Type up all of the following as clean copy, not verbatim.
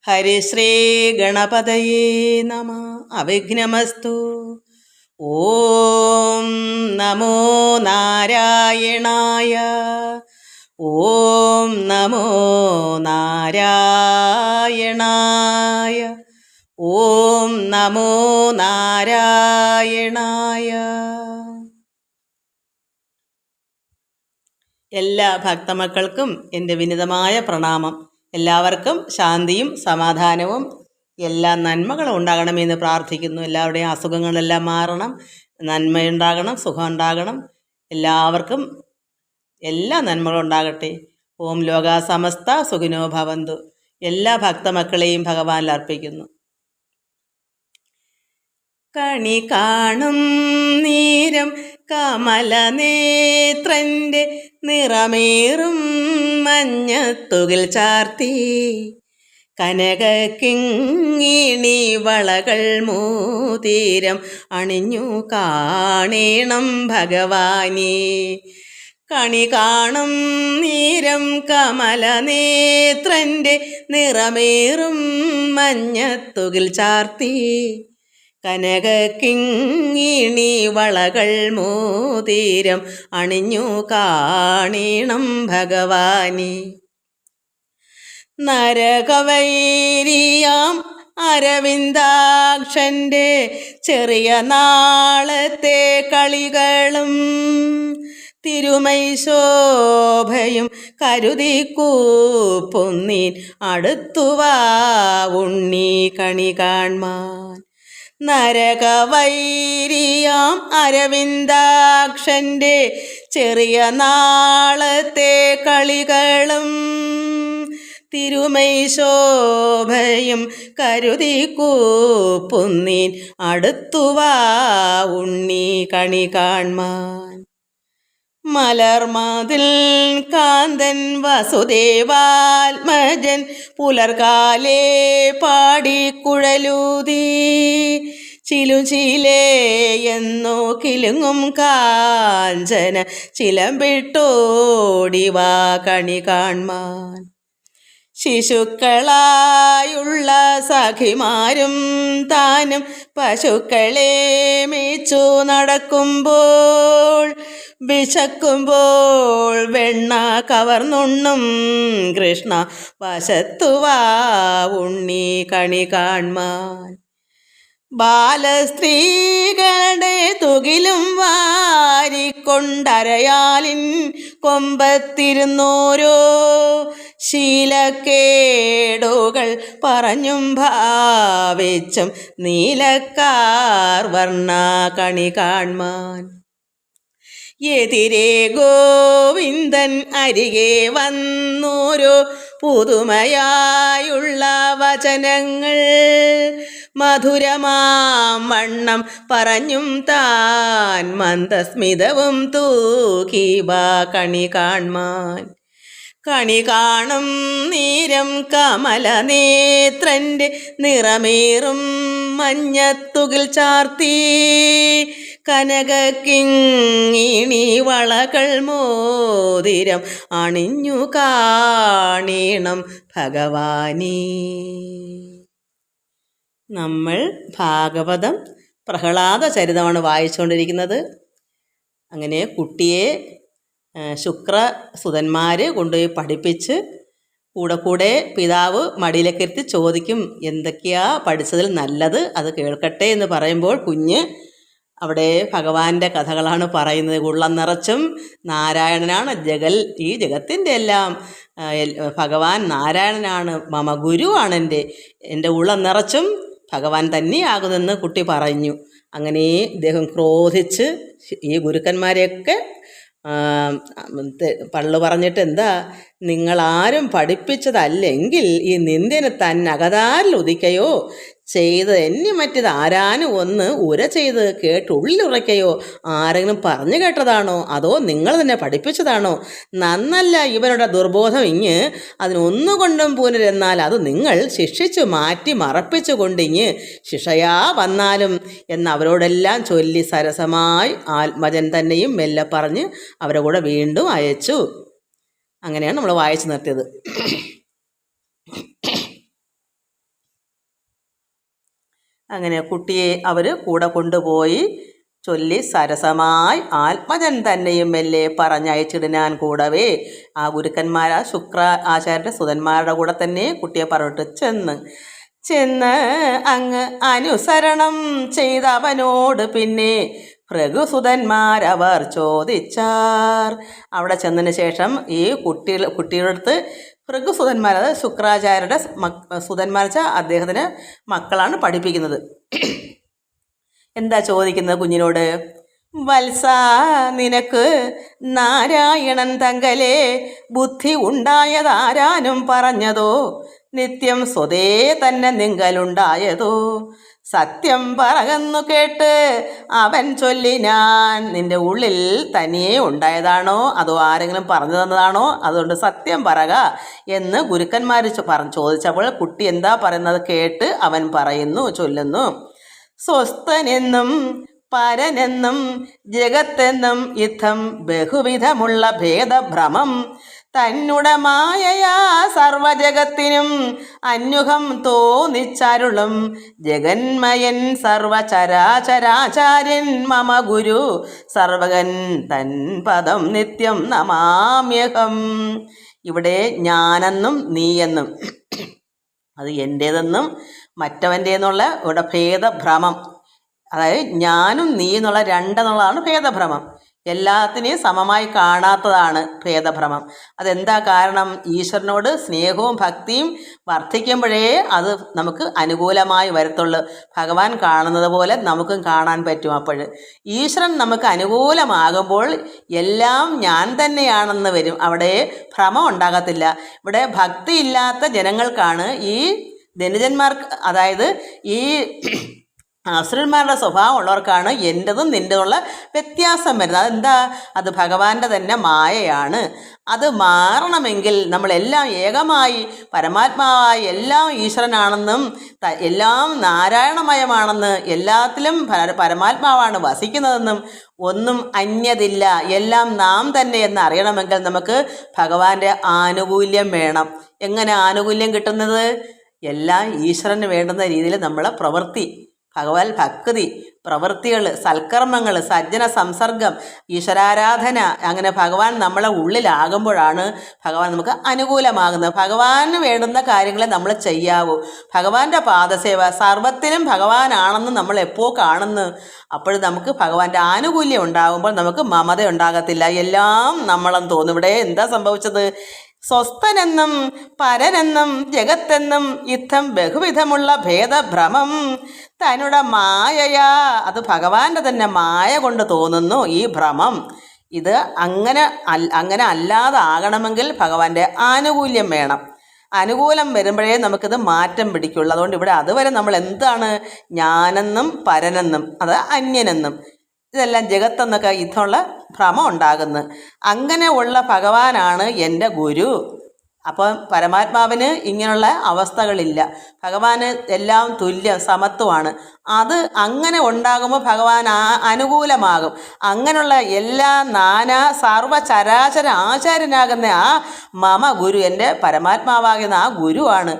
ഹരിശ്രീ ഗണപതയേ നമ. അവിഘ്നമസ്തു. ഓം നമോ നാരായണായ. ഓം നമോ നാരായണായ. ഓം നമോ നാരായണായ. എല്ലാ ഭക്തമക്കൾക്കും എൻ്റെ വിനീതമായ പ്രണാമം. എല്ലാവർക്കും ശാന്തിയും സമാധാനവും എല്ലാ നന്മകളും ഉണ്ടാകണമെന്ന് പ്രാർത്ഥിക്കുന്നു. എല്ലാവരുടെയും അസുഖങ്ങളെല്ലാം മാറണം, നന്മയുണ്ടാകണം, സുഖം ഉണ്ടാകണം. എല്ലാവർക്കും എല്ലാ നന്മകളും ഉണ്ടാകട്ടെ. ഓം ലോകാ സമസ്ത സുഖിനോ ഭവന്തു. എല്ലാ ഭക്തമക്കളെയും ഭഗവാനിൽ അർപ്പിക്കുന്നു. കണി കാണും നീരം കമലനേത്രൻ്റെ നിറമേറും മഞ്ഞത്തുകിൽ ചാർത്തി കനകക്കിങ്ങിണി വളകൾ മോതിരം അണിഞ്ഞു കാണേണം ഭഗവാനേ. കണി കാണും നീരം കമലനേത്രൻ്റെ നിറമേറും മഞ്ഞത്തുകിൽ ചാർത്തി കനകക്കിങ്ങിണി വളകൾ മോതിരം അണിഞ്ഞു കാണേണം ഭഗവാനേ. നരകവൈരിയാം അരവിന്ദാക്ഷൻ്റെ ചെറിയ നാളത്തെ കളികളും തിരുമൈ ശോഭയും കരുതി കൂപ്പൊന്നീൻ അടുത്തുവാ ഉണ്ണി കണി കാൺമാൻ. നരകവൈരിയാം അരവിന്ദാക്ഷൻ്റെ ചെറിയ നാളത്തെ കളികളും തിരുമൈ ശോഭയും കരുതി കൂപ്പൊന്നീൻ അടുത്തുവാ ഉണ്ണി കണി കാൺമാൻ. മലർമതിൽ കാന്തൻ വസുദേവാത്മജൻ പുലർകാലേ പാടിക്കുഴലൂതി ചിലുചിലേ എന്നോ കിലുങ്ങും കാഞ്ചന ചിലമ്പിട്ടോടിവാ കണി കാൺമാൻ. ശിശുക്കളായുള്ള സഖിമാരും താനും പശുക്കളെ മേച്ചു നടക്കുമ്പോൾ വിശക്കുമ്പോൾ വെണ്ണ കവർന്നുണ്ണും കൃഷ്ണ വശത്തുവാ ഉണ്ണി കണി കാൺമാൻ. ബാലസ്ത്രീകളുടെ തുകിലും വാരിക്കൊണ്ടരയാലിൻ കൊമ്പത്തിരുന്നോരോ ശീലക്കേടുകൾ പറഞ്ഞും ഭാവിച്ചും നീലക്കാർ വർണ്ണ കണി കാൺമാൻ. എതിരെ ഗോവിന്ദൻ അരികെ വന്നോരോ പുതുമയായുള്ള വചനങ്ങൾ മധുരമാം വണ്ണം പറഞ്ഞും താൻ മന്ദസ്മിതവും തൂക്കിവാ കണി കാൺമാൻ. കണി കാണും നീരം കമലനേത്രൻ്റെ നിറമേറും മഞ്ഞത്തുകിൽ ചാർത്തി കനകക്കിങ്ങിണി വളകൾ മോതിരം അണിഞ്ഞു കാണേണം ഭഗവാനേ. നമ്മൾ ഭാഗവതം പ്രഹ്ലാദ ചരിതമാണ് വായിച്ചുകൊണ്ടിരിക്കുന്നത്. അങ്ങനെ കുട്ടിയെ ശുക്രസുതന്മാർ കൊണ്ടുപോയി പഠിപ്പിച്ച് കൂടെ പിതാവ് മടിയിലേക്ക് ഇരുത്തി ചോദിക്കും, എന്തൊക്കെയാ പഠിച്ചതിൽ നല്ലത്, അത് കേൾക്കട്ടെ എന്ന് പറയുമ്പോൾ കുഞ്ഞ് അവിടെ ഭഗവാന്റെ കഥകളാണ് പറയുന്നത്. ഉള്ളം നിറച്ചും നാരായണനാണ് ഈ ജഗത്തിൻ്റെ എല്ലാം ഭഗവാൻ നാരായണനാണ്, മമ ഗുരുവാണ്, എൻ്റെ ഉള്ളം നിറച്ചും ഭഗവാൻ തന്നെയാകുമെന്ന് കുട്ടി പറഞ്ഞു. അങ്ങനെ ഇദ്ദേഹം ക്രോധിച്ച് ഈ ഗുരുക്കന്മാരെയൊക്കെ പള്ളു പറഞ്ഞിട്ട്, എന്താ നിങ്ങളാരും പഠിപ്പിച്ചതല്ലെങ്കിൽ ഈ നിന്ദ്യന് തന്നകതാരിൽ ഉദിക്കയോ ചെയ്ത് എന്നെ മറ്റേത് ആരാനും ഒന്ന് ഉര ചെയ്ത് കേട്ടുള്ളിലുറയ്ക്കയോ ആരെങ്കിലും പറഞ്ഞു കേട്ടതാണോ അതോ നിങ്ങൾ തന്നെ പഠിപ്പിച്ചതാണോ? നന്നല്ല ഇവരുടെ ദുർബോധം ഇങ്ങ് അതിനൊന്നുകൊണ്ടും പൂനരെന്നാൽ അത് നിങ്ങൾ ശിക്ഷിച്ചു മാറ്റി മറപ്പിച്ചു കൊണ്ടിങ്ങ് ശിക്ഷയാ വന്നാലും എന്ന് അവരോടെല്ലാം ചൊല്ലി സരസമായി ആത്മജൻ തന്നെയും മെല്ലെ പറഞ്ഞ് അവരെ കൂടെ വീണ്ടും അയച്ചു. അങ്ങനെയാണ് നമ്മൾ വായിച്ചു നിർത്തിയത്. അങ്ങനെ കുട്ടിയെ അവർ കൂടെ കൊണ്ടുപോയി ചൊല്ലി സരസമായി ആത്മജൻ തന്നെയും മെല്ലെ പറഞ്ഞയച്ചിടാൻ കൂടവേ ആ ഗുരുക്കന്മാരാ ശുക്ര ആചാര്യൻ്റെ സുതന്മാരുടെ കൂടെ തന്നെ കുട്ടിയെ പറഞ്ഞിട്ട് ചെന്ന് അങ്ങ് അനുസരണം ചെയ്തവനോട് പിന്നെ ഭൃഗുസുതന്മാരവർ ചോദിച്ചാർ. അവിടെ ചെന്നതിന് ശേഷം ഈ കുട്ടിയുടെ അടുത്ത് ഭൃഗുസുതന്മാർ, അതായത് ശുക്രാചാര്യരുടെ സുതന്മാർ വെച്ചാൽ അദ്ദേഹത്തിന് മക്കളാണ് പഠിപ്പിക്കുന്നത്. എന്താ ചോദിക്കുന്നത് കുഞ്ഞിനോട്? വത്സ, നിനക്ക് നാരായണൻ തങ്കലെ ബുദ്ധി ഉണ്ടായതാരാനും പറഞ്ഞതോ? നിത്യം സ്വതേ തന്നെ നിങ്കലുണ്ടായതോ? സത്യം പറകന്നു കേട്ട് അവൻ ചൊല്ലിനാൻ. നിന്റെ ഉള്ളിൽ തനിയെ ഉണ്ടായതാണോ അതോ ആരെങ്കിലും പറഞ്ഞു തന്നതാണോ? അതുകൊണ്ട് സത്യം പറക എന്ന് ഗുരുക്കന്മാർ ചോദിച്ചപ്പോൾ കുട്ടി എന്താ പറയുന്നത് കേട്ട് അവൻ ചൊല്ലുന്നു. സ്വസ്ഥനെന്നും പരനെന്നും ജഗത്തെന്നും യുദ്ധം ബഹുവിധമുള്ള ഭേദഭ്രമം തന്നുടെ മായയാ സർവജഗത്തിനും അന്യുഹം തോന്നിച്ചരുളും ജഗന്മയൻ സർവചരാചരാചാര്യൻ മമ ഗുരു സർവകൻ തൻ പദം നിത്യം നമാമ്യഹം. ഇവിടെ ഞാനെന്നും നീയെന്നും, അത് എൻ്റേതെന്നും മറ്റവൻ്റെന്നുള്ള ഇവിടെ ഭേദഭ്രമം, അതായത് ഞാനും നീ എന്നുള്ള രണ്ടെന്നുള്ളതാണ് ഭേദഭ്രമം. എല്ലാത്തിനെയും സമമായി കാണാത്തതാണ് ഭേദഭ്രമം. അതെന്താ കാരണം? ഈശ്വരനോട് സ്നേഹവും ഭക്തിയും വർദ്ധിക്കുമ്പോഴേ അത് നമുക്ക് അനുകൂലമായി വരത്തുള്ളൂ. ഭഗവാൻ കാണുന്നത് പോലെ നമുക്കും കാണാൻ പറ്റും. അപ്പോൾ ഈശ്വരൻ നമുക്ക് അനുകൂലമാകുമ്പോൾ എല്ലാം ഞാൻ തന്നെയാണെന്ന് വരും. അവിടെ ഭ്രമം ഉണ്ടാകത്തില്ല. ഇവിടെ ഭക്തിയില്ലാത്ത ജനങ്ങൾക്കാണ്, ഈ ധനുജന്മാർക്ക്, അതായത് ഈ അസുരന്മാരുടെ സ്വഭാവം ഉള്ളവർക്കാണ് എൻ്റെതും നിൻ്റെതുള്ള വ്യത്യാസം വരുന്നത്. അതെന്താ? അത് ഭഗവാന്റെ തന്നെ മായയാണ്. അത് മാറണമെങ്കിൽ നമ്മളെല്ലാം ഏകമായി പരമാത്മാവായി എല്ലാം ഈശ്വരനാണെന്നും എല്ലാം നാരായണമയമാണെന്ന്, എല്ലാത്തിലും പരമാത്മാവാണ് വസിക്കുന്നതെന്നും ഒന്നും അന്യതില്ല, എല്ലാം നാം തന്നെ എന്ന് അറിയണമെങ്കിൽ നമുക്ക് ഭഗവാന്റെ ആനുകൂല്യം വേണം. എങ്ങനെ ആനുകൂല്യം കിട്ടുന്നത്? എല്ലാം ഈശ്വരന് വേണ്ടുന്ന രീതിയിൽ നമ്മളെ പ്രവൃത്തി, ഭഗവാൻ ഭക്തി, പ്രവൃത്തികൾ, സൽക്കർമ്മങ്ങൾ, സജ്ജന സംസർഗം, ഈശ്വരാരാധന, അങ്ങനെ ഭഗവാൻ നമ്മളെ ഉള്ളിലാകുമ്പോഴാണ് ഭഗവാൻ നമുക്ക് അനുകൂലമാകുന്നത്. ഭഗവാന് വേണ്ടുന്ന കാര്യങ്ങളെ നമ്മൾ ചെയ്യാവൂ. ഭഗവാന്റെ പാദസേവ, സർവത്തിലും ഭഗവാനാണെന്ന് നമ്മൾ എപ്പോൾ കാണുന്നു. അപ്പോൾ നമുക്ക് ഭഗവാന്റെ ആനുകൂല്യം ഉണ്ടാകുമ്പോൾ നമുക്ക് മമത ഉണ്ടാകത്തില്ല, എല്ലാം നമ്മളെന്ന് തോന്നും. ഇവിടെ എന്താ സംഭവിച്ചത്? സ്വസ്ഥനെന്നും പരനെന്നും ജഗത്തെന്നും യുദ്ധം ബഹുവിധമുള്ള ഭേദഭ്രമം തന്നുടെ മായയാ, അത് ഭഗവാന്റെ തന്നെ മായ കൊണ്ട് തോന്നുന്നു ഈ ഭ്രമം. ഇത് അങ്ങനെ അല്ലാതാകണമെങ്കിൽ ഭഗവാന്റെ ആനുകൂല്യം വേണം. അനുകൂലം വരുമ്പോഴേ നമുക്കിത് മാറ്റം പിടിക്കുള്ളൂ. അതുകൊണ്ട് ഇവിടെ അതുവരെ നമ്മൾ എന്താണ് ഞാനെന്നും പരനെന്നും, അത് അന്യനെന്നും, ഇതെല്ലാം ജഗത്തെന്നൊക്കെ യുദ്ധമുള്ള ഭ്രമം ഉണ്ടാകുന്നു. അങ്ങനെ ഉള്ള ഭഗവാനാണ് എൻ്റെ ഗുരു. അപ്പം പരമാത്മാവിന് ഇങ്ങനെയുള്ള അവസ്ഥകളില്ല. ഭഗവാന് എല്ലാം തുല്യം, സമത്വമാണ്. അത് അങ്ങനെ ഉണ്ടാകുമ്പോൾ ഭഗവാൻ അനുകൂലമാകും. അങ്ങനെയുള്ള എല്ലാ നാനാ സർവചരാചര ആചാര്യനാകുന്ന ആ മമ ഗുരു, എൻ്റെ പരമാത്മാവാകുന്ന ആ ഗുരുവാണ്,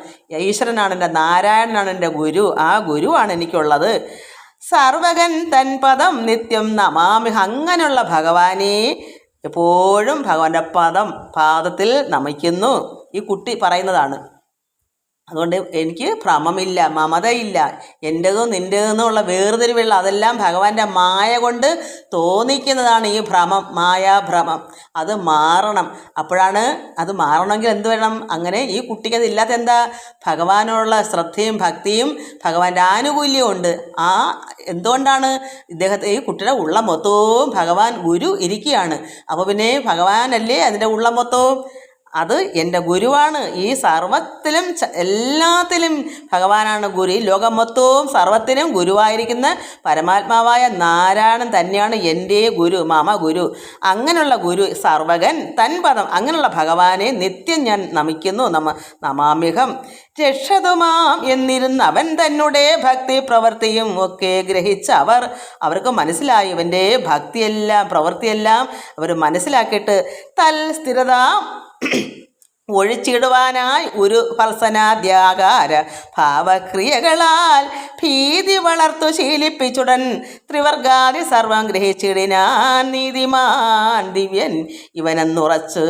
ഈശ്വരനാണ്, എൻ്റെ നാരായണനാണ് എൻ്റെ ഗുരു. ആ ഗുരുവാണ് എനിക്കുള്ളത്. സർവകൻ തൻ പദം നിത്യം നമാമി. അങ്ങനെയുള്ള ഭഗവാനെ എപ്പോഴും ഭഗവാന്റെ പാദത്തിൽ നമിക്കുന്നു. ഈ കുട്ടി പറയുന്നതാണ്. അതുകൊണ്ട് എനിക്ക് ഭ്രമമില്ല, മമതയില്ല, എൻ്റെതോ നിൻ്റെതെന്നുള്ള വേർതിരിവുള്ള, അതെല്ലാം ഭഗവാന്റെ മായ കൊണ്ട് തോന്നിക്കുന്നതാണ് ഈ ഭ്രമം, മായാഭ്രമം. അത് മാറണം. അപ്പോഴാണ് അത് മാറണമെങ്കിൽ എന്ത് വേണം? അങ്ങനെ ഈ കുട്ടിക്ക് അതില്ലാത്ത എന്താ? ഭഗവാനുള്ള ശ്രദ്ധയും ഭക്തിയും ഭഗവാന്റെ ആനുകൂല്യവും ഉണ്ട്. ആ എന്തുകൊണ്ടാണ്? ഈ കുട്ടിയുടെ ഉള്ള മൊത്തവും ഭഗവാൻ ഗുരു ഇരിക്കുകയാണ്. അപ്പോൾ പിന്നെ ഭഗവാനല്ലേ അതിൻ്റെ ഉള്ള മൊത്തവും? അത് എൻ്റെ ഗുരുവാണ്. ഈ സർവത്തിലും എല്ലാത്തിലും ഭഗവാനാണ് ഗുരു. ഈ ലോകം മൊത്തവും സർവത്തിനും ഗുരുവായിരിക്കുന്ന പരമാത്മാവായ നാരായണൻ തന്നെയാണ് എൻ്റെ ഗുരു, മമ ഗുരു. അങ്ങനെയുള്ള ഗുരു സർവകൻ തൻ പദം, അങ്ങനെയുള്ള ഭഗവാനെ നിത്യം ഞാൻ നമിക്കുന്നു. നമാമ്യഹം. രക്ഷതുമാം എന്നിരുന്ന അവൻ തന്നെ ഭക്തി പ്രവൃത്തിയും ഒക്കെ ഗ്രഹിച്ച് അവർക്ക് മനസ്സിലായി. ഇവൻ്റെ ഭക്തിയെല്ലാം പ്രവൃത്തിയെല്ലാം അവർ മനസ്സിലാക്കിയിട്ട് തൽ സ്ഥിരത ഒഴിച്ചിടുവാനായി ഒരു ഫൽസനാദ്യാകാര ഭാവക്രിയകളാൽ ഭീതി വളർത്തു ശീലിപ്പിച്ചുടൻ ത്രിവർഗാദി സർവം ഗ്രഹിച്ചിടിനാൻ നീതിമാൻ ദിവ്യൻ ഇവനെന്നുറച്ച്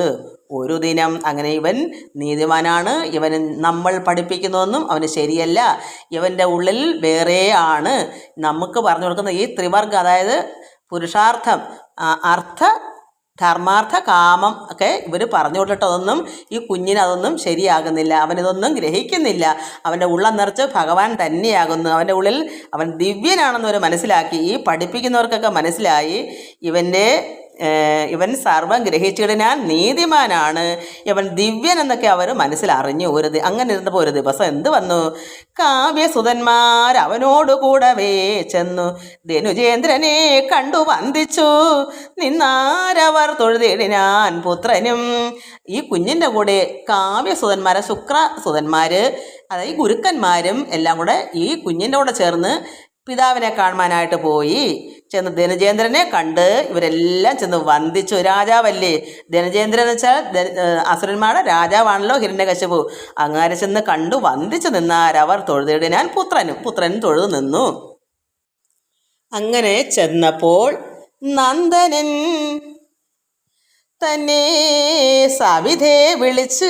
ഒരു ദിനം. അങ്ങനെ ഇവൻ നീതിമാനാണ്, ഇവന് നമ്മൾ പഠിപ്പിക്കുന്നതൊന്നും അവന് ശരിയല്ല, ഇവൻ്റെ ഉള്ളിൽ വേറെ ആണ് നമുക്ക് പറഞ്ഞു കൊടുക്കുന്ന ഈ ത്രിവർഗ, അതായത് പുരുഷാർത്ഥം, അർത്ഥ, ധർമാർത്ഥ, കാമം ഒക്കെ ഇവർ പറഞ്ഞു കൊടുത്തിട്ടതൊന്നും ഈ കുഞ്ഞിന് അതൊന്നും ശരിയാകുന്നില്ല, അവനിതൊന്നും ഗ്രഹിക്കുന്നില്ല. അവൻ്റെ ഉള്ളം നിറച്ച് ഭഗവാൻ തന്നെയാകുന്നു, അവൻ്റെ ഉള്ളിൽ അവൻ ദിവ്യനാണെന്ന് അവർ മനസ്സിലാക്കി. ഈ പഠിപ്പിക്കുന്നവർക്കൊക്കെ മനസ്സിലായി ഇവൻ സർവം ഗ്രഹിച്ചിടിനാൽ നീതിമാനാണ്, ഇവൻ ദിവ്യൻ എന്നൊക്കെ അവർ മനസ്സിലറിഞ്ഞു. അങ്ങനെ ഇരുന്നപ്പോൾ ഒരു ദിവസം എന്ത് വന്നു? കാവ്യസുതന്മാർ അവനോട് കൂടവേ ചെന്നു ധനുജേന്ദ്രനെ കണ്ടു വന്ദിച്ചു നിന്നാരവർ തൊഴുതിടിനാൻ പുത്രനും. ഈ കുഞ്ഞിൻ്റെ കൂടെ കാവ്യസുതന്മാരെ, ശുക്രസുതന്മാർ, അതായത് ഈ ഗുരുക്കന്മാരും എല്ലാം കൂടെ ഈ കുഞ്ഞിൻ്റെ കൂടെ ചേർന്ന് പിതാവിനെ കാണുവാനായിട്ട് പോയി. ചെന്ന് ധനുജേന്ദ്രനെ കണ്ട് ഇവരെല്ലാം ചെന്ന് വന്ദിച്ചു. രാജാവല്ലേ ധനുജേന്ദ്രൻ എന്ന് വെച്ചാൽ അസുരന്മാരുടെ രാജാവാണല്ലോ ഹിരണ്യകശിപു. അങ്ങാരെ ചെന്ന് കണ്ടു വന്ദിച്ചു നിന്നാരവർ തൊഴുതിടിനാൻ പുത്രനും തൊഴുതു നിന്നു. അങ്ങനെ ചെന്നപ്പോൾ നന്ദനൻ തന്നെ സവിധേ വിളിച്ച്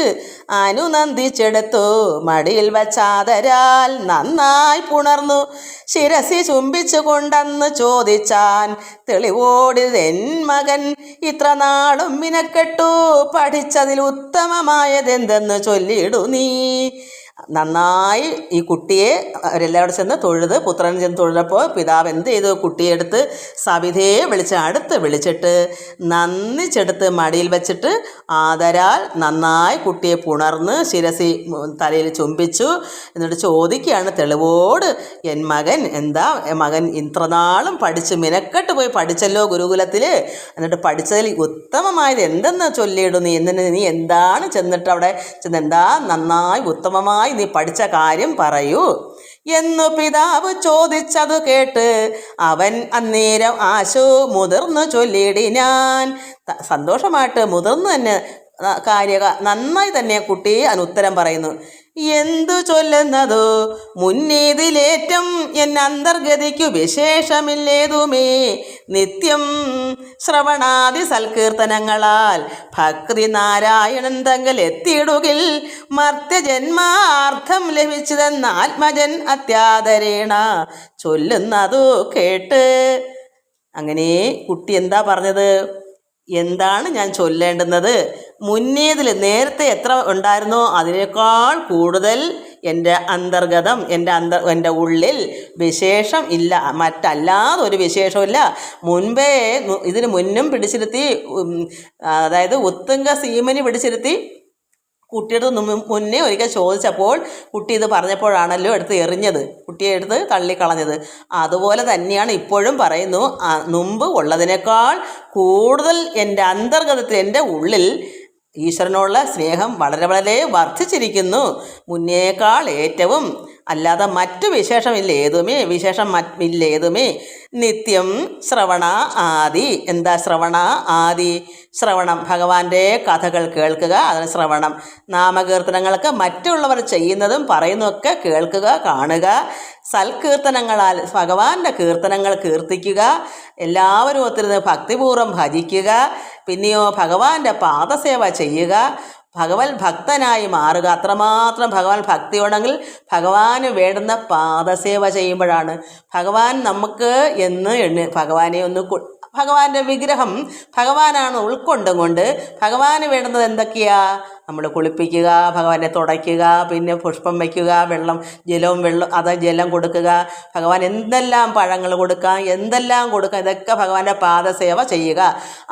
അനുനന്ദിച്ചെടുത്തു. മടിയിൽ വച്ചാതരാൽ നന്നായി പുണർന്നു ശിരസി ചുംബിച്ചു കൊണ്ടെന്ന് ചോദിച്ചാൻ. തെളിവോടിതെൻ മകൻ ഇത്ര നാളും മിനക്കെട്ടു പഠിച്ചതിൽ ഉത്തമമായതെന്തെന്ന് ചൊല്ലിയിടു നീ. നന്നായി ഈ കുട്ടിയെ അവരെല്ലാവരും ചെന്ന് തൊഴുത്, പുത്രൻ ചെന്ന് തൊഴുതപ്പോൾ പിതാവ് എന്ത് ചെയ്തു? കുട്ടിയെ എടുത്ത് സവിധയെ വിളിച്ചിട്ട് നന്ദിച്ചെടുത്ത് മടിയിൽ വെച്ചിട്ട് ആദരാൽ നന്നായി കുട്ടിയെ പുണർന്ന് ശിരസി തലയിൽ ചുംബിച്ചു. എന്നിട്ട് ചോദിക്കുകയാണ് തെളിവോട്, എൻ മകൻ മകൻ ഇത്രനാളും പഠിച്ച് മിനക്കെട്ട് പോയി പഠിച്ചല്ലോ ഗുരുകുലത്തിൽ, എന്നിട്ട് പഠിച്ചതിൽ ഉത്തമമായത് എന്തെന്ന് ചൊല്ലിയിടും നീ. നീ എന്താണ് ചെന്നിട്ട് അവിടെ ചെന്ന് എന്താ നന്നായി ഉത്തമമായി നീ പഠിച്ച കാര്യം പറയൂ എന്നു പിതാവ് ചോദിച്ചതു കേട്ട് അവൻ അന്നേരം ആശു മുതിർന്നു ചൊല്ലിയിടിനാൻ. സന്തോഷമായിട്ട് മുതിർന്നു തന്നെ നന്നായി തന്നെ കുട്ടി അനുത്തരം പറയുന്നു. എന്തു ചൊല്ലുന്നതോ മുന്നേതിലേറ്റം എൻ അന്തർഗതിക്കു വിശേഷമില്ലേതുമേ. നിത്യം ശ്രവണാദി സൽകീർത്തനങ്ങളാൽ ഭക്തി നാരായണൻ തങ്ങൾ എത്തിയിടുകിൽ മർത്യജന്മാർത്ഥം ലഭിച്ചതെന്ന് ആത്മജൻ അത്യാദരേണ ചൊല്ലുന്നതു കേട്ട്. അങ്ങനെ കുട്ടി എന്താ പറഞ്ഞത്? എന്താണ് ഞാൻ ചൊല്ലേണ്ടുന്നത്? മുന്നേതിൽ നേരത്തെ എത്ര ഉണ്ടായിരുന്നോ അതിനേക്കാൾ കൂടുതൽ എൻ്റെ അന്തർഗതം, എൻ്റെ ഉള്ളിൽ വിശേഷം ഇല്ല, മറ്റല്ലാതൊരു വിശേഷമില്ല. മുൻപേ ഇതിന് മുന്നും പിടിച്ചിരുത്തി, അതായത് ഉത്തുംഗ സീമനി പിടിച്ചിരുത്തി കുട്ടിയുടെ മുന്നേ ഒരിക്കൽ ചോദിച്ചപ്പോൾ കുട്ടി ഇത് പറഞ്ഞപ്പോഴാണല്ലോ എടുത്ത് എറിഞ്ഞത്, കുട്ടിയെ എടുത്ത് തള്ളിക്കളഞ്ഞത്. അതുപോലെ തന്നെയാണ് ഇപ്പോഴും പറയുന്നു. മുമ്പ് ഉള്ളതിനേക്കാൾ കൂടുതൽ എൻ്റെ അന്തർഗതത്തിൽ, എൻ്റെ ഉള്ളിൽ ഈശ്വരനോടുള്ള സ്നേഹം വളരെ വളരെ വർദ്ധിച്ചിരിക്കുന്നു, മുന്നേക്കാൾ ഏറ്റവും. അല്ലാതെ മറ്റു വിശേഷമില്ല ഏതുമേ. നിത്യം ശ്രവണ ആദി. എന്താ ശ്രവണ ആദി? ശ്രവണം, ഭഗവാന്റെ കഥകൾ കേൾക്കുക, അതിന് ശ്രവണം. നാമകീർത്തനങ്ങൾക്ക് മറ്റുള്ളവർ ചെയ്യുന്നതും പറയുന്നതൊക്കെ കേൾക്കുക, കാണുക. സൽകീർത്തനങ്ങളാൽ ഭഗവാന്റെ കീർത്തനങ്ങൾ കീർത്തിക്കുക, എല്ലാവരും ഒത്തിരുന്ന് ഭക്തിപൂർവ്വം ഭജിക്കുക. പിന്നെയോ ഭഗവാന്റെ പാദസേവ ചെയ്യുക, ഭഗവത് ഭക്തനായി മാറുക. അത്രമാത്രം ഭഗവാൻ ഭക്തിയുണ്ടെങ്കിൽ ഭഗവാന് വേണ്ടുന്ന പാദസേവ ചെയ്യുമ്പോഴാണ്. ഭഗവാൻ നമുക്ക് ഭഗവാന്റെ വിഗ്രഹം ഭഗവാനാണ് ഉൾക്കൊണ്ടും കൊണ്ട് ഭഗവാന് വേണ്ടുന്നത് എന്തൊക്കെയാ? നമ്മൾ കുളിപ്പിക്കുക, ഭഗവാനെ തുടയ്ക്കുക, പിന്നെ പുഷ്പം വയ്ക്കുക, ജലം കൊടുക്കുക, ഭഗവാൻ എന്തെല്ലാം പഴങ്ങൾ കൊടുക്കാം, എന്തെല്ലാം കൊടുക്കാം, ഇതൊക്കെ ഭഗവാന്റെ പാദസേവ ചെയ്യുക.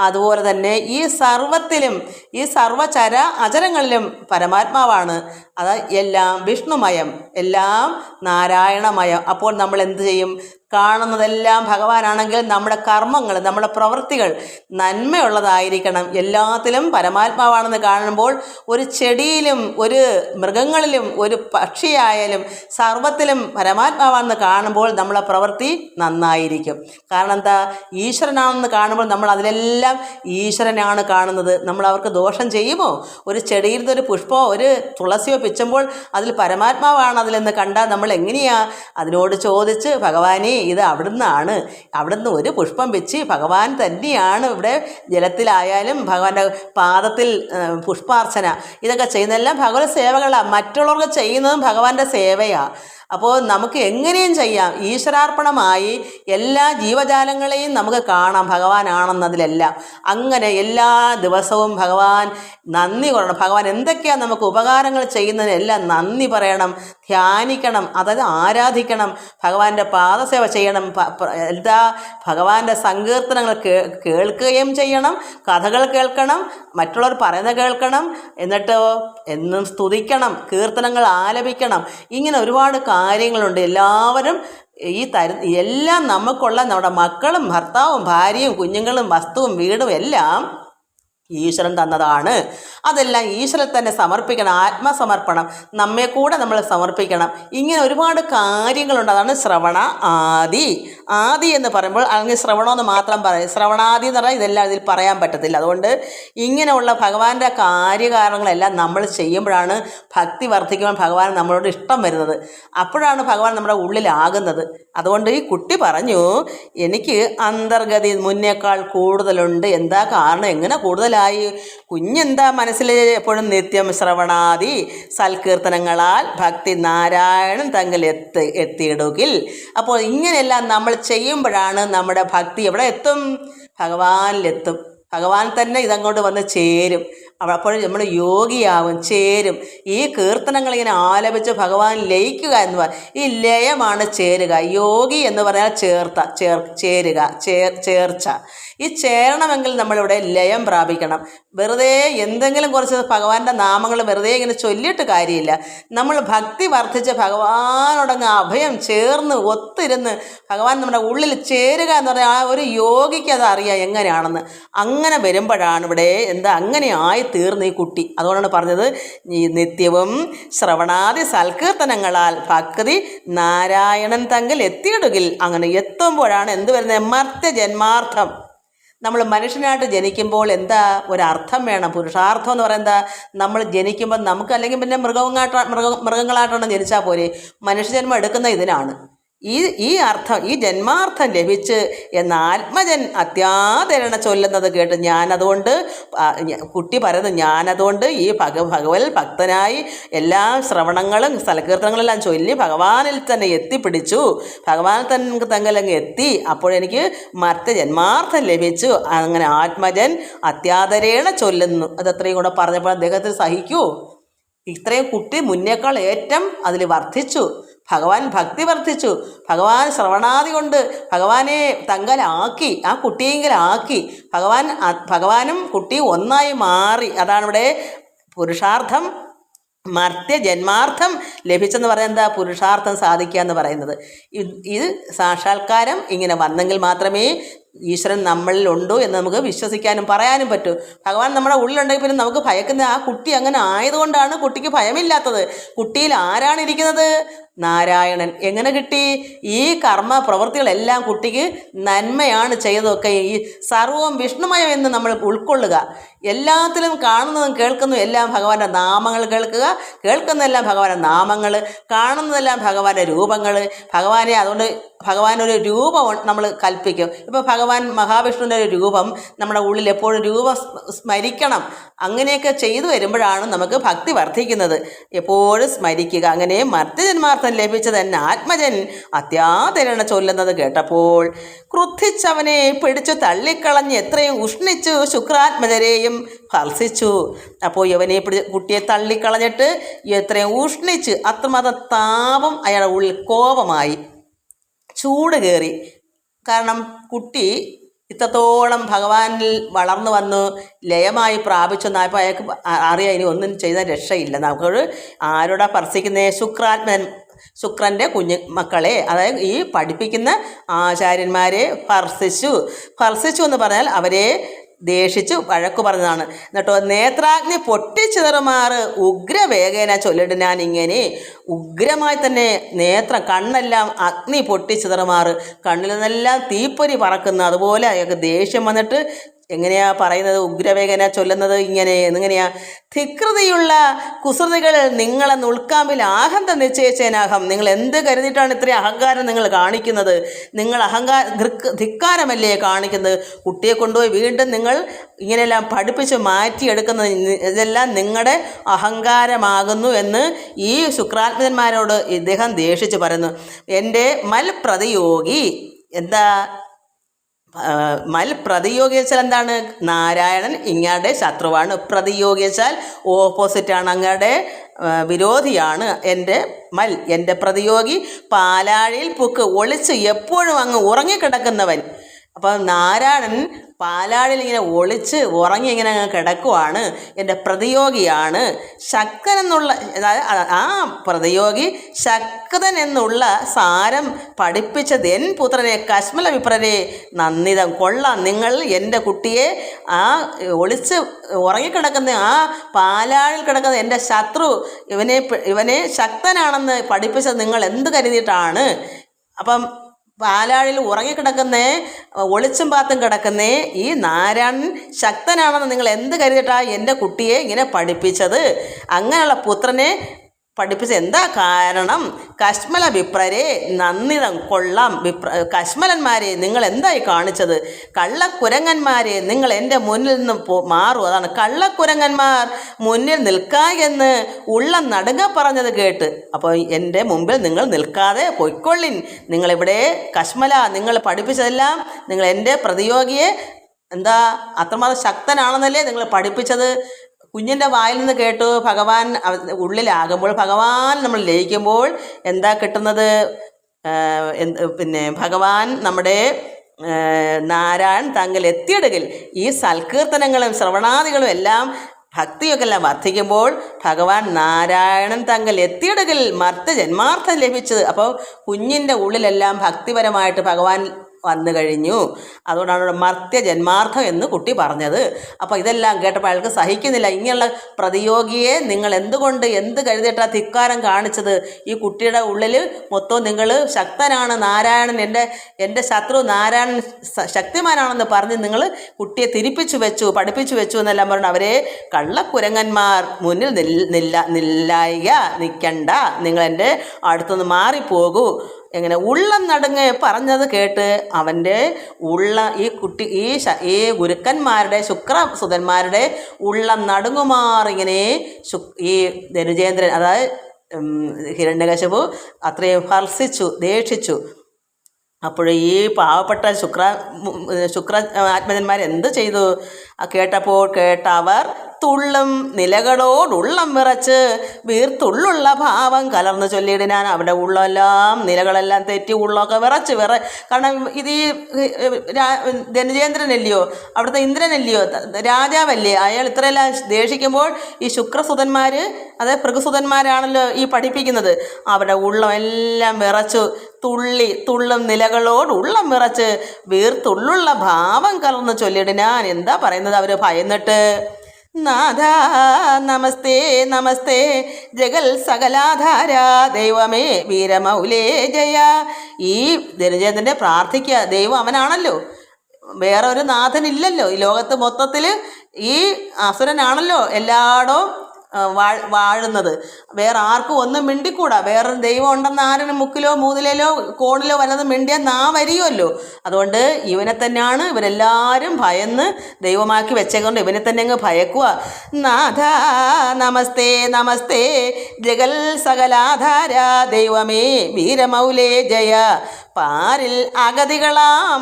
അതുപോലെ തന്നെ ഈ സർവത്തിലും, ഈ സർവചര അചരങ്ങളിലും പരമാത്മാവാണ്. അത് എല്ലാം വിഷ്ണുമയം, എല്ലാം നാരായണമയം. അപ്പോൾ നമ്മൾ എന്ത് ചെയ്യും? കാണുന്നതെല്ലാം ഭഗവാനാണെങ്കിൽ നമ്മുടെ കർമ്മങ്ങൾ, നമ്മുടെ പ്രവൃത്തികൾ നന്മയുള്ളതായിരിക്കണം. എല്ലാത്തിലും പരമാത്മാവാണെന്ന് കാണുമ്പോൾ ഒരു ചെടിയിലും ഒരു മൃഗങ്ങളിലും ഒരു പക്ഷിയായാലും സർവത്തിലും പരമാത്മാവാണെന്ന് കാണുമ്പോൾ നമ്മളെ പ്രവൃത്തി നന്നായിരിക്കും. കാരണം എന്താ? ഈശ്വരനാണെന്ന് കാണുമ്പോൾ നമ്മൾ അതിലെല്ലാം ഈശ്വരനാണ് കാണുന്നത്. നമ്മൾ അവർക്ക് ദോഷം ചെയ്യുമോ? ഒരു ചെടിയിൽ നിന്ന് ഒരു പുഷ്പമോ ഒരു തുളസിയോ പിച്ചുമ്പോൾ അതിൽ പരമാത്മാവാണ് അതിലെന്ന് കണ്ടാൽ നമ്മൾ എങ്ങനെയാ അതിനോട് ചോദിച്ച്, ഭഗവാനെ ഇത് അവിടുന്നാണ്, അവിടുന്ന് ഒരു പുഷ്പം വെച്ച് ഭഗവാൻ തന്നെയാണ് ഇവിടെ ജലത്തിലായാലും ഭഗവാന്റെ പാദത്തിൽ പുഷ്പാർച്ചന ഇതൊക്കെ ചെയ്യുന്നതെല്ലാം ഭഗവത് സേവകളാണ്. മറ്റുള്ളവർക്ക് ചെയ്യുന്നതും ഭഗവാന്റെ സേവയാണ്. അപ്പോൾ നമുക്ക് എങ്ങനെയും ചെയ്യാം. ഈശ്വരാർപ്പണമായി എല്ലാ ജീവജാലങ്ങളെയും നമുക്ക് കാണാം ഭഗവാനാണെന്നതിലെല്ലാം. അങ്ങനെ എല്ലാ ദിവസവും ഭഗവാൻ നന്ദി പറയണം. ഭഗവാൻ എന്തൊക്കെയാണ് നമുക്ക് ഉപകാരങ്ങൾ ചെയ്യുന്നതിനെല്ലാം നന്ദി പറയണം, ധ്യാനിക്കണം, അതായത് ആരാധിക്കണം, ഭഗവാന്റെ പാദസേവ ചെയ്യണം. എന്താ? ഭഗവാന്റെ സങ്കീർത്തനങ്ങൾ കേൾക്കുകയും ചെയ്യണം, കഥകൾ കേൾക്കണം, മറ്റുള്ളവർ പറയുന്നത് കേൾക്കണം, എന്നിട്ടോ എന്നും സ്തുതിക്കണം, കീർത്തനങ്ങൾ ആലപിക്കണം. ഇങ്ങനെ ഒരുപാട് കാര്യങ്ങളുണ്ട്. എല്ലാവരും എല്ലാം നമുക്കുള്ള നമ്മുടെ മക്കളും ഭർത്താവും ഭാര്യയും കുഞ്ഞുങ്ങളും വസ്തുവും വീടും എല്ലാം ഈശ്വരൻ തന്നതാണ്. അതെല്ലാം ഈശ്വരൻ തന്നെ സമർപ്പിക്കണം. ആത്മസമർപ്പണം നമ്മെ കൂടെ നമ്മൾ സമർപ്പിക്കണം. ഇങ്ങനെ ഒരുപാട് കാര്യങ്ങളുണ്ട്. അതാണ് ശ്രവണ ആദി. ആദി എന്ന് പറയുമ്പോൾ അല്ലെങ്കിൽ ശ്രവണമെന്ന് മാത്രം പറയും. ശ്രവണാദി എന്ന് പറഞ്ഞാൽ ഇതെല്ലാം ഇതിൽ പറയാൻ പറ്റത്തില്ല. അതുകൊണ്ട് ഇങ്ങനെയുള്ള ഭഗവാന്റെ കാര്യകാരണങ്ങളെല്ലാം നമ്മൾ ചെയ്യുമ്പോഴാണ് ഭക്തി വർദ്ധിക്കുമ്പോൾ ഭഗവാൻ നമ്മളോട് ഇഷ്ടം വരുന്നത്. അപ്പോഴാണ് ഭഗവാൻ നമ്മുടെ ഉള്ളിലാകുന്നത്. അതുകൊണ്ട് ഈ കുട്ടി പറഞ്ഞു, എനിക്ക് അന്തർഗതി മുന്നേക്കാൾ കൂടുതലുണ്ട്. എന്താ കാരണം? എങ്ങനെ കൂടുതൽ കുഞ്ഞെന്താ മനസ്സിൽ എപ്പോഴും നിത്യം ശ്രവണാദി സൽകീർത്തനങ്ങളാൽ ഭക്തി നാരായണൻ തങ്ങൾ എത്തിയിടുകിൽ. അപ്പോൾ ഇങ്ങനെയെല്ലാം നമ്മൾ ചെയ്യുമ്പോഴാണ് നമ്മുടെ ഭക്തി എവിടെ എത്തും? ഭഗവാനിലെത്തും. ഭഗവാൻ തന്നെ ഇതങ്ങോട്ട് വന്ന് ചേരും. അപ്പോൾ നമ്മൾ യോഗിയാവും, ചേരും. ഈ കീർത്തനങ്ങൾ ഇങ്ങനെ ആലപിച്ച് ഭഗവാൻ ലയിക്കുക എന്ന് പറയും. ഈ ലയമാണ് ചേരുക. യോഗി എന്ന് പറഞ്ഞാൽ ചേരുക, ചേർച്ച. ഈ ചേരണമെങ്കിൽ നമ്മളിവിടെ ലയം പ്രാപിക്കണം. വെറുതെ എന്തെങ്കിലും കുറച്ച് ഭഗവാന്റെ നാമങ്ങൾ വെറുതെ ഇങ്ങനെ ചൊല്ലിയിട്ട് കാര്യമില്ല. നമ്മൾ ഭക്തി വർദ്ധിച്ച് ഭഗവാനോടങ്ങ് അഭയം ചേർന്ന് ഒത്തിരുന്ന് ഭഗവാൻ നമ്മുടെ ഉള്ളിൽ ചേരുക എന്ന് പറഞ്ഞാൽ ആ ഒരു യോഗിക്ക് അത് അറിയാം എങ്ങനെയാണെന്ന്. അങ്ങനെ വരുമ്പോഴാണ് ഇവിടെ അങ്ങനെ ആയി തീർന്ന് ഈ കുട്ടി. അതുകൊണ്ടാണ് പറഞ്ഞത്, ഈ നിത്യവും ശ്രവണാദി സൽകീർത്തനങ്ങളാൽ ഭക്തി നാരായണൻ തങ്കിൽ എത്തിയിടുകിൽ. അങ്ങനെ എത്തുമ്പോഴാണ് എന്ത് വരുന്നത്? മർത്യ ജന്മാർത്ഥം. നമ്മൾ മനുഷ്യനായിട്ട് ജനിക്കുമ്പോൾ എന്താ ഒരർത്ഥം വേണം. പുരുഷാർത്ഥം എന്ന് പറയുന്നത് നമ്മൾ ജനിക്കുമ്പോൾ നമുക്ക്, അല്ലെങ്കിൽ പിന്നെ മൃഗങ്ങളായിട്ടാണ് ജനിച്ചാൽ പോരെ. മനുഷ്യജന്മം എടുക്കുന്ന ഇതിനാണ്. ഈ അർത്ഥം, ഈ ജന്മാർത്ഥം ലഭിച്ച് എന്ന ആത്മജൻ അത്യാദരണ ചൊല്ലുന്നത് കേട്ട് ഞാനതുകൊണ്ട്, കുട്ടി പറയുന്നത്, ഞാനതുകൊണ്ട് ഈ ഭഗവത് ഭക്തനായി എല്ലാ ശ്രവണങ്ങളും സൽകീർത്തനങ്ങളെല്ലാം ചൊല്ലി ഭഗവാനിൽ തന്നെ എത്തിപ്പിടിച്ചു. ഭഗവാൻ തങ്കലങ്ങ് എത്തി. അപ്പോഴെനിക്ക് മറ്റ് ജന്മാർത്ഥം ലഭിച്ചു. അങ്ങനെ ആത്മജൻ അത്യാദരേണ ചൊല്ലുന്നു. അതത്രയും കൂടെ പറഞ്ഞപ്പോൾ അദ്ദേഹത്തിന് സഹിക്കൂ? ഇത്രയും കുട്ടി മുന്നേക്കാൾ ഏറ്റവും അതിൽ വർദ്ധിച്ചു. ഭഗവാൻ ഭക്തി വർദ്ധിച്ചു. ഭഗവാൻ ശ്രവണാദി കൊണ്ട് ഭഗവാനെ തങ്കലാക്കി, ആ കുട്ടിയെങ്കിലാക്കി. ഭഗവാനും കുട്ടി ഒന്നായി മാറി. അതാണ് ഇവിടെ പുരുഷാർത്ഥം മർത്യ ജന്മാർത്ഥം ലഭിച്ചെന്ന് പറയുന്നത്. എന്താ? പുരുഷാർത്ഥം സാധിക്കുക എന്ന് പറയുന്നത്. ഇത് സാക്ഷാത്കാരം ഇങ്ങനെ വന്നെങ്കിൽ മാത്രമേ ഈശ്വരൻ നമ്മളിലുണ്ടോ എന്ന് നമുക്ക് വിശ്വസിക്കാനും പറയാനും പറ്റൂ. ഭഗവാൻ നമ്മുടെ ഉള്ളിലുണ്ടെങ്കിൽ പിന്നെ നമുക്ക് ഭയക്കുന്ന ആ കുട്ടി അങ്ങനെ ആയതുകൊണ്ടാണ് കുട്ടിക്ക് ഭയമില്ലാത്തത്. കുട്ടിയിൽ ആരാണ് ഇരിക്കുന്നത്? നാരായണൻ. എങ്ങനെ കിട്ടി? ഈ കർമ്മ പ്രവൃത്തികളെല്ലാം കുട്ടിക്ക് നന്മയാണ് ചെയ്തതൊക്കെ. ഈ സർവവും വിഷ്ണുമയം എന്ന് നമ്മൾ ഉൾക്കൊള്ളുക. എല്ലാത്തിലും കാണുന്നതും കേൾക്കുന്നതും എല്ലാം ഭഗവാന്റെ നാമങ്ങൾ കേൾക്കുക. കേൾക്കുന്നതെല്ലാം ഭഗവാന്റെ നാമങ്ങൾ, കാണുന്നതെല്ലാം ഭഗവാന്റെ രൂപങ്ങൾ. ഭഗവാനെ അതുകൊണ്ട് ഭഗവാനൊരു രൂപം നമ്മൾ കൽപ്പിക്കും. ഇപ്പോൾ ഭഗവാൻ മഹാവിഷ്ണുവിൻ്റെ ഒരു രൂപം നമ്മുടെ ഉള്ളിൽ എപ്പോഴും രൂപം സ്മരിക്കണം. അങ്ങനെയൊക്കെ ചെയ്തു വരുമ്പോഴാണ് നമുക്ക് ഭക്തി വർദ്ധിക്കുന്നത്. എപ്പോഴും സ്മരിക്കുക. അങ്ങനെ മർത്യജന്മാർത്ഥം ലഭിച്ചത് തന്നെ ആത്മജൻ അത്യാദരണ ചൊല്ലുന്നത് കേട്ടപ്പോൾ ക്രുദ്ധിച്ചവനെ പിടിച്ചു തള്ളിക്കളഞ്ഞ് എത്രയും ഉഷ്ണിച്ചു ശുക്രാത്മജരെയും ഭർസിച്ചു. അപ്പോൾ ഇവനെ കുട്ടിയെ തള്ളിക്കളഞ്ഞിട്ട് എത്രയും ഉഷ്ണിച്ച്, അത്രമാത്രം താപം അയാളുടെ ഉള്ളിൽ കോപമായി, ചൂട് കയറി. കാരണം കുട്ടി ഇത്രത്തോളം ഭഗവാനിൽ വളർന്നു വന്നു ലയമായി പ്രാപിച്ചു എന്നായപ്പോൾ അയാൾക്ക് അറിയാം ഇനി ഒന്നും ചെയ്താൽ രക്ഷയില്ല. നമുക്ക് ആരോടാ സ്പർശിക്കുന്നേ? ശുക്രൻ്റെ കുഞ്ഞു മക്കളെ, അതായത് ഈ പഠിപ്പിക്കുന്ന ആചാര്യന്മാരെ സ്പർശിച്ചു എന്ന് പറഞ്ഞാൽ അവരെ ദേഷിച്ചു വഴക്കു പറഞ്ഞതാണ്. എന്നിട്ടോ നേത്രാഗ്നി പൊട്ടിച്ചിതറുമാറ് ഉഗ്രവേഗേന ചൊല്ലിട്ട് ഞാൻ ഇങ്ങനെ ഉഗ്രമായി തന്നെ കണ്ണെല്ലാം അഗ്നി പൊട്ടിച്ചിതറുമാറ്, കണ്ണിൽ നിന്നെല്ലാം തീപ്പൊരി പറക്കുന്ന അതുപോലെ അയാൾക്ക് ദേഷ്യം വന്നിട്ട് എങ്ങനെയാ പറയുന്നത്? ഉഗ്രവേഗന ചൊല്ലുന്നത് എങ്ങനെയാ? ധികൃതിയുള്ള കുസൃതികൾ നിങ്ങളെ നുൾക്കാമ്പിൽ ആഹന്ത നിശ്ചയിച്ചേനാഹം. നിങ്ങൾ എന്ത് കരുതിയിട്ടാണ് ഇത്രയും അഹങ്കാരം നിങ്ങൾ കാണിക്കുന്നത്? നിങ്ങൾ ധിക്കാരമല്ലേ കാണിക്കുന്നത്? കുട്ടിയെ കൊണ്ടുപോയി വീണ്ടും നിങ്ങൾ ഇങ്ങനെയെല്ലാം പഠിപ്പിച്ച് മാറ്റിയെടുക്കുന്നത് ഇതെല്ലാം നിങ്ങളുടെ അഹങ്കാരമാകുന്നു എന്ന് ഈ ശുക്രാത്മജന്മാരോട് ഇദ്ദേഹം ദേഷിച്ച് പറയുന്നു. എൻ്റെ പ്രതിയോഗി എന്താ? പ്രതിയോഗിച്ചാൽ എന്താണ്? നാരായണൻ ഇങ്ങയുടെ ശത്രുവാണ്. പ്രതിയോഗിച്ചാൽ ഓപ്പോസിറ്റാണ്, അങ്ങയുടെ വിരോധിയാണ്. എൻ്റെ പ്രതിയോഗി പാലാഴിയിൽ പുക്ക് ഒളിച്ച് എപ്പോഴും അങ്ങ് ഉറങ്ങിക്കിടക്കുന്നവൻ. അപ്പം നാരായണൻ പാലാഴിൽ ഇങ്ങനെ ഒളിച്ച് ഉറങ്ങി ഇങ്ങനെ കിടക്കുവാണ്. എൻ്റെ പ്രതിയോഗിയാണ്. ശക്തൻ എന്നുള്ള, ആ പ്രതിയോഗി ശക്തൻ എന്നുള്ള സാരം പഠിപ്പിച്ചത് എൻ പുത്രനെ കശ്മല വിപ്രരെ നന്ദിതം. കൊള്ളാം, നിങ്ങൾ എൻ്റെ കുട്ടിയെ ആ ഒളിച്ച് ഉറങ്ങിക്കിടക്കുന്ന ആ പാലാഴിൽ കിടക്കുന്ന എൻ്റെ ശത്രു ഇവനെ ശക്തനാണെന്ന് പഠിപ്പിച്ചത് നിങ്ങൾ എന്ത് കരുതിയിട്ടാണ്? അപ്പം പാലാഴിൽ ഉറങ്ങിക്കിടക്കുന്നേ, ഒളിച്ചും പാത്തും കിടക്കുന്നേ ഈ നാരായണൻ ശക്തനാണെന്ന് നിങ്ങൾ എന്ത് കരുതിയിട്ടാണ് എൻ്റെ കുട്ടിയെ ഇങ്ങനെ പഠിപ്പിച്ചത്? അങ്ങനെയുള്ള പുത്രനെ പഠിപ്പിച്ച എന്താ കാരണം? കശ്മല വിപ്രരെ നന്ദിതം. കൊള്ളാം, കശ്മലന്മാരെ നിങ്ങൾ എന്തായി കാണിച്ചത്? കള്ളക്കുരങ്ങന്മാരെ നിങ്ങൾ എൻ്റെ മുന്നിൽ നിന്ന് മാറും. അതാണ് കള്ളക്കുരങ്ങന്മാർ മുന്നിൽ നിൽക്കായെന്ന് ഉള്ളം നടുങ്ങ പറഞ്ഞത് കേട്ട്. അപ്പോൾ എൻ്റെ മുമ്പിൽ നിങ്ങൾ നിൽക്കാതെ പൊയ്ക്കൊള്ളിൻ. നിങ്ങളിവിടെ കശ്മല നിങ്ങൾ പഠിപ്പിച്ചതെല്ലാം നിങ്ങൾ എൻ്റെ പ്രതിയോഗിയെ എന്താ അത്രമാത്രം ശക്തനാണെന്നല്ലേ നിങ്ങൾ പഠിപ്പിച്ചത്? കുഞ്ഞിൻ്റെ വായിൽ നിന്ന് കേട്ടു. ഭഗവാൻ ഉള്ളിലാകുമ്പോൾ, ഭഗവാൻ നമ്മൾ ലയിക്കുമ്പോൾ എന്താ കിട്ടുന്നത്? പിന്നെ ഭഗവാൻ നമ്മുടെ നാരായൺ തങ്ങൾ എത്തിയിടുകിൽ ഈ സൽകീർത്തനങ്ങളും ശ്രവണാദികളും എല്ലാം ഭക്തിയൊക്കെ എല്ലാം വർദ്ധിക്കുമ്പോൾ ഭഗവാൻ നാരായണൻ തങ്ങൾ എത്തിയിടുകിൽ ജന്മാർത്ഥം ലഭിച്ചത്. അപ്പോൾ കുഞ്ഞിൻ്റെ ഉള്ളിലെല്ലാം ഭക്തിപരമായിട്ട് ഭഗവാൻ വന്നു കഴിഞ്ഞു. അതുകൊണ്ടാണ് ജന്മാർത്ഥം എന്ന് കുട്ടി പറഞ്ഞത്. അപ്പോൾ ഇതെല്ലാം കേട്ടപ്പോൾ അയാൾക്ക് സഹിക്കുന്നില്ല. ഇങ്ങനെയുള്ള പ്രതിയോഗിയെ നിങ്ങൾ എന്ത് കരുതിയിട്ടാണ് ധിക്കാരം കാണിച്ചത്? ഈ കുട്ടിയുടെ ഉള്ളിൽ മൊത്തം നിങ്ങൾ ശക്തനാണ്, നാരായണൻ എൻ്റെ ശത്രു നാരായണൻ ശക്തിമാനാണെന്ന് പറഞ്ഞ് നിങ്ങൾ കുട്ടിയെ പഠിപ്പിച്ചു വെച്ചു എന്നെല്ലാം പറഞ്ഞു. അവരെ കള്ളക്കുരങ്ങന്മാർ മുന്നിൽ നിൽക്കണ്ട, നിങ്ങൾ എൻ്റെ അടുത്തുനിന്ന് മാറിപ്പോകൂ. എങ്ങനെ ഉള്ളം നടുങ്ങ് പറഞ്ഞത് കേട്ട് അവൻ്റെ ഈ ഗുരുക്കന്മാരുടെ ശുക്രസുതന്മാരുടെ ഉള്ളം നടുങ്ങുമാറിങ്ങനെ ഈ ധനുജേന്ദ്രൻ, അതായത് ഹിരണ്യകശിപു അത്രയും ദേഷിച്ചു. അപ്പോൾ ഈ പാവപ്പെട്ട ശുക്ര ആത്മജന്മാരെന്ത് ചെയ്തു? കേട്ടവർ തുള്ളും നിലകളോടുള്ളം വിറച്ച് വീർത്തുള്ളുള്ള ഭാവം കലർന്ന് ചൊല്ലിയിടാൻ. അവിടെ ഉള്ളെല്ലാം നിലകളെല്ലാം തെറ്റി ഉള്ളൊക്കെ വിറച്ച് കാരണം ഇത് ഈ ധനുജേന്ദ്രനല്ലയോ, അവിടുത്തെ ഇന്ദ്രനല്ലയോ, രാജാവല്ലേ, അയാൾ ഇത്രയെല്ലാം ദേഷിക്കുമ്പോൾ ഈ ശുക്രസുതന്മാർ, അതായത് ഭൃഗുസുതന്മാരാണല്ലോ ഈ പഠിപ്പിക്കുന്നത്, അവിടെ ഉള്ളമെല്ലാം വിറച്ചു. തുള്ളും നിലകളോട് ഉള്ളം വിറച്ച് വീർത്തുള്ളുള്ള ഭാവം കലർന്ന് ചൊല്ലിയിടാൻ. എന്താ പറയുന്നത് അവർ ഭയന്നിട്ട്? നാഥ നമസ്തേ നമസ്തേ ജഗൽ സകലാധാര ദൈവമേ വീരമൗലേ ജയ. ഈ ധനുജേന്ദ്രനെ പ്രാർത്ഥിക്കുക. ദൈവം അവനാണല്ലോ, വേറെ ഒരു നാഥനില്ലല്ലോ ഈ ലോകത്ത്. മൊത്തത്തിൽ ഈ അസുരനാണല്ലോ എല്ലായിടവും വാഴുന്നത്. വേറെ ആർക്കും ഒന്നും മിണ്ടിക്കൂടാ. വേറൊരു ദൈവം ഉണ്ടെന്ന് ആരും മുക്കിലോ മൂന്നിലോ കോണിലോ വല്ലതും മിണ്ടിയാൽ വരികയല്ലോ. അതുകൊണ്ട് ഇവനെ തന്നെയാണ് ഇവരെല്ലാവരും ഭയന്ന് ദൈവമാക്കി വെച്ചേക്കൊണ്ട് ഇവനെ തന്നെ അങ്ങ് ഭയക്കുക. നാഥ നമസ്തേ നമസ്തേ ജഗൽ സകലാധാര ദൈവമേ വീരമൗലേ ജയ. പാരിൽ അഗതികളാം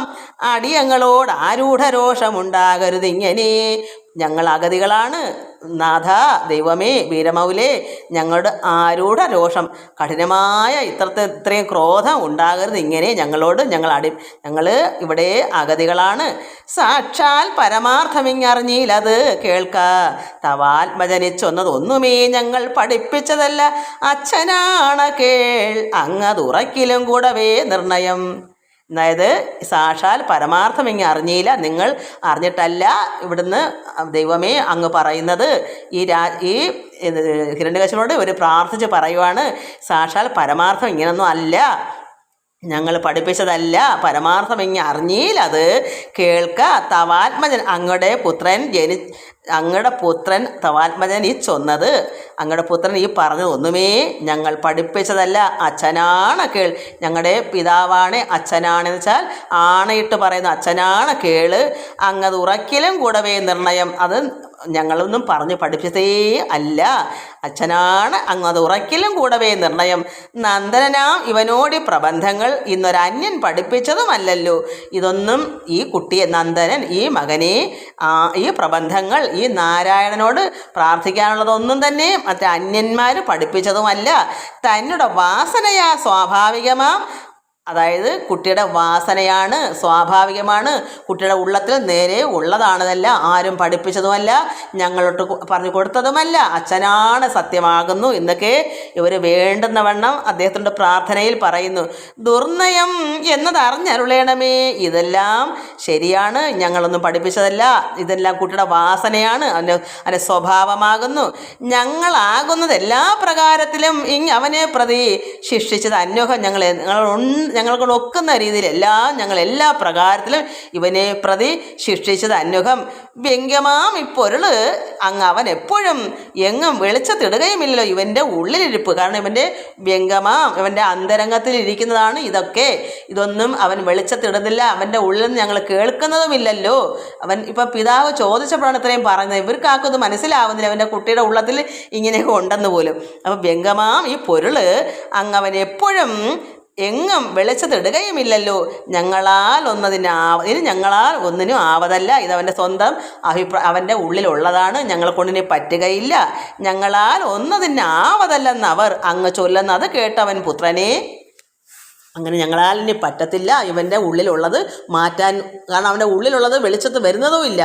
അടിയങ്ങളോട് ആരൂഢരോഷമുണ്ടാകരുതിങ്ങനെ. ഞങ്ങൾ അഗതികളാണ്. നാഥ, ദൈവമേ, വീരമൗലേ, ഞങ്ങളുടെ ആരൂഢ രോഷം കഠിനമായ ഇത്രയും ക്രോധം ഉണ്ടാകരുത്. ഇങ്ങനെ ഞങ്ങളോട് ഞങ്ങൾ ഇവിടെ അഗതികളാണ്. സാക്ഷാൽ പരമാർത്ഥമിങ്ങറിഞ്ഞില്ലത് കേൾക്ക. തവാത്മജനിച്ചൊന്നതൊന്നുമേ ഞങ്ങൾ പഠിപ്പിച്ചതല്ല. അച്ഛനാണ് കേൾ, അങ്ങതുറക്കിലും കൂടവേ നിർണയം. അതായത് സാക്ഷാൽ പരമാർത്ഥം ഇങ്ങനെ അറിഞ്ഞില്ല, നിങ്ങൾ അറിഞ്ഞിട്ടല്ല ഇവിടുന്ന് ദൈവമേ അങ്ങ് പറയുന്നത്. ഈ ഹിരണ്യകശിപുവിനോട് ഒരു പ്രാർത്ഥിച്ച് പറയുവാണ്, സാക്ഷാൽ പരമാർത്ഥം ഇങ്ങനൊന്നും അല്ല, ഞങ്ങൾ പഠിപ്പിച്ചതല്ല, പരമാർത്ഥം ഇങ്ങനെ അറിഞ്ഞില്ല അത് കേൾക്ക. തവാത്മജൻ അങ്ങയുടെ പുത്രൻ തവാത്മജൻ ഈ ചൊന്നത്, അങ്ങയുടെ പുത്രൻ ഈ പറഞ്ഞത് ഒന്നുമേ ഞങ്ങൾ പഠിപ്പിച്ചതല്ല. അച്ഛനാണ് കേൾ, ഞങ്ങളുടെ പിതാവാണ് അച്ഛനാണെന്ന് വെച്ചാൽ ആണയിട്ട് പറയുന്ന അച്ഛനാണ് കേള്. അങ്ങത് ഉറക്കിലും കൂടവേ നിർണയം, അത് ഞങ്ങളൊന്നും പറഞ്ഞു പഠിപ്പിച്ചതേ അല്ല, അച്ഛനാണ് അങ്ങത് ഉറക്കിലും കൂടവേ നിർണയം. നന്ദനാം ഇവനോടി പ്രബന്ധങ്ങൾ ഇന്നൊരന്യൻ പഠിപ്പിച്ചതുമല്ലല്ലോ. ഇതൊന്നും ഈ കുട്ടിയെ, നന്ദനൻ ഈ മകനെ, ഈ പ്രബന്ധങ്ങൾ ഈ നാരായണനോട് പ്രാർത്ഥിക്കാനുള്ളതൊന്നും തന്നെ മറ്റേ അന്യന്മാർ പഠിപ്പിച്ചതുമല്ല. തന്നോട് വാസനയാ സ്വാഭാവികമാം, അതായത് കുട്ടിയുടെ വാസനയാണ്, സ്വാഭാവികമാണ്, കുട്ടിയുടെ ഉള്ളത്തിൽ നേരെ ഉള്ളതാണതല്ല, ആരും പഠിപ്പിച്ചതുമല്ല, ഞങ്ങളോട്ട് പറഞ്ഞു കൊടുത്തതുമല്ല. അച്ഛനാണ് സത്യമാകുന്നു എന്നൊക്കെ ഇവർ വേണ്ടുന്ന വണ്ണം അദ്ദേഹത്തിൻ്റെ പ്രാർത്ഥനയിൽ പറയുന്നു. ദുർനയം എന്നത് അറിഞ്ഞരുളേണമേ. ഇതെല്ലാം ശരിയാണ്, ഞങ്ങളൊന്നും പഠിപ്പിച്ചതല്ല, ഇതെല്ലാം കുട്ടിയുടെ വാസനയാണ്, അതിൻ്റെ സ്വഭാവമാകുന്നു. ഞങ്ങളാകുന്നത് എല്ലാ പ്രകാരത്തിലും അവനെ പ്രതി ശിക്ഷിച്ചത് അന്യോഹം ഞങ്ങൾക്ക് ഒക്കുന്ന രീതിയിൽ ഞങ്ങൾ എല്ലാ പ്രകാരത്തിലും ഇവനെ പ്രതി ശിക്ഷിച്ചത് അന്വഹം. വ്യംഗ്യമാം ഇപ്പൊരുള് അങ്ങ് അവൻ എപ്പോഴും എങ്ങും വെളിച്ചത്തിടുകയുമില്ലല്ലോ. ഇവൻ്റെ ഉള്ളിലിരിപ്പ്, കാരണം ഇവൻ്റെ വ്യംഗമാം ഇവൻ്റെ അന്തരംഗത്തിലിരിക്കുന്നതാണ് ഇതൊക്കെ. ഇതൊന്നും അവൻ വെളിച്ചത്തിടുന്നില്ല, അവൻ്റെ ഉള്ളിൽ നിന്ന് ഞങ്ങൾ കേൾക്കുന്നതുമില്ലല്ലോ. അവൻ ഇപ്പം പിതാവ് ചോദിച്ചപ്പോഴാണ് ഇത്രയും പറയുന്നത്. ഇവർക്കാർക്കും ഇത് മനസ്സിലാവുന്നില്ല, അവൻ്റെ കുട്ടിയുടെ ഉള്ളത്തിൽ ഇങ്ങനെയൊക്കെ ഉണ്ടെന്ന് പോലും. അപ്പം വ്യംഗമാം ഈ പൊരുള് അങ്ങ് അവൻ എപ്പോഴും എങ്ങും വെളിച്ചത്തിടുകയുമില്ലല്ലോ. ഞങ്ങളാൽ ഒന്നിനും ആവതല്ല, ഇതവൻ്റെ സ്വന്തം അവൻ്റെ ഉള്ളിലുള്ളതാണ്, ഞങ്ങളെ കൊണ്ടിന് പറ്റുകയില്ല. ഞങ്ങളാൽ ഒന്നതിന് ആവതല്ലെന്ന് അവർ അങ്ങ് ചൊല്ലുന്നത് കേട്ടവൻ പുത്രനെ. അങ്ങനെ ഞങ്ങളാൽ ഇനി പറ്റത്തില്ല ഇവൻ്റെ ഉള്ളിലുള്ളത് മാറ്റാൻ, കാരണം അവൻ്റെ ഉള്ളിലുള്ളത് വെളിച്ചത്ത് വരുന്നതുമില്ല.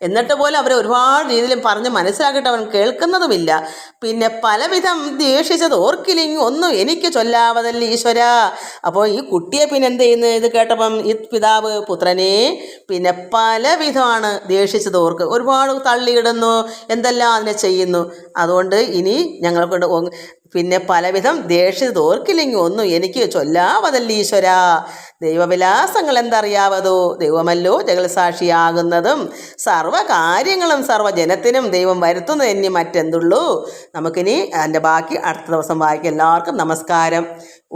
എന്നിട്ട് പോലും അവരെ ഒരുപാട് രീതിയിലും പറഞ്ഞ് മനസ്സിലാക്കിയിട്ട് അവൻ കേൾക്കുന്നതുമില്ല. പിന്നെ പലവിധം ദേഷിച്ചത് ഓർക്കിലിങ് ഒന്നും എനിക്ക് ചൊല്ലാവതല്ല ഈശ്വര. അപ്പോൾ ഈ കുട്ടിയെ പിന്നെ എന്ത് ചെയ്യുന്നു, ഇത് കേട്ടപ്പം ഈ പിതാവ് പുത്രനെ പിന്നെ പലവിധമാണ് ദേഷിച്ചത് ഓർക്ക്, ഒരുപാട് തള്ളിയിടുന്നു, എന്തെല്ലാം അതിനെ ചെയ്യുന്നു. അതുകൊണ്ട് ഇനി ഞങ്ങളെക്കൊണ്ട് പിന്നെ പലവിധം ദേഷ്യത് ഓർക്കില്ലെങ്കിൽ ഒന്നും എനിക്ക് ചൊല്ലാവതല്ല ഈശ്വര. ദൈവവിലാസങ്ങൾ എന്തറിയാവതോ, ദൈവമല്ലോ ജഗൽസാക്ഷിയാകുന്നതും സർവ്വകാര്യങ്ങളും സർവ്വജനത്തിനും ദൈവം വരുത്തുന്നത് ഇനി മറ്റെന്തുള്ളൂ. നമുക്കിനി അതിൻ്റെ ബാക്കി അടുത്ത ദിവസം വായിക്കാം. എല്ലാവർക്കും നമസ്കാരം.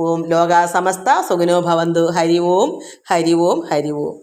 ഓം ലോകാ സമസ്ത സുഖിനോ ഭവന്തു. ഹരി ഓം, ഹരി ഓം, ഹരി ഓം.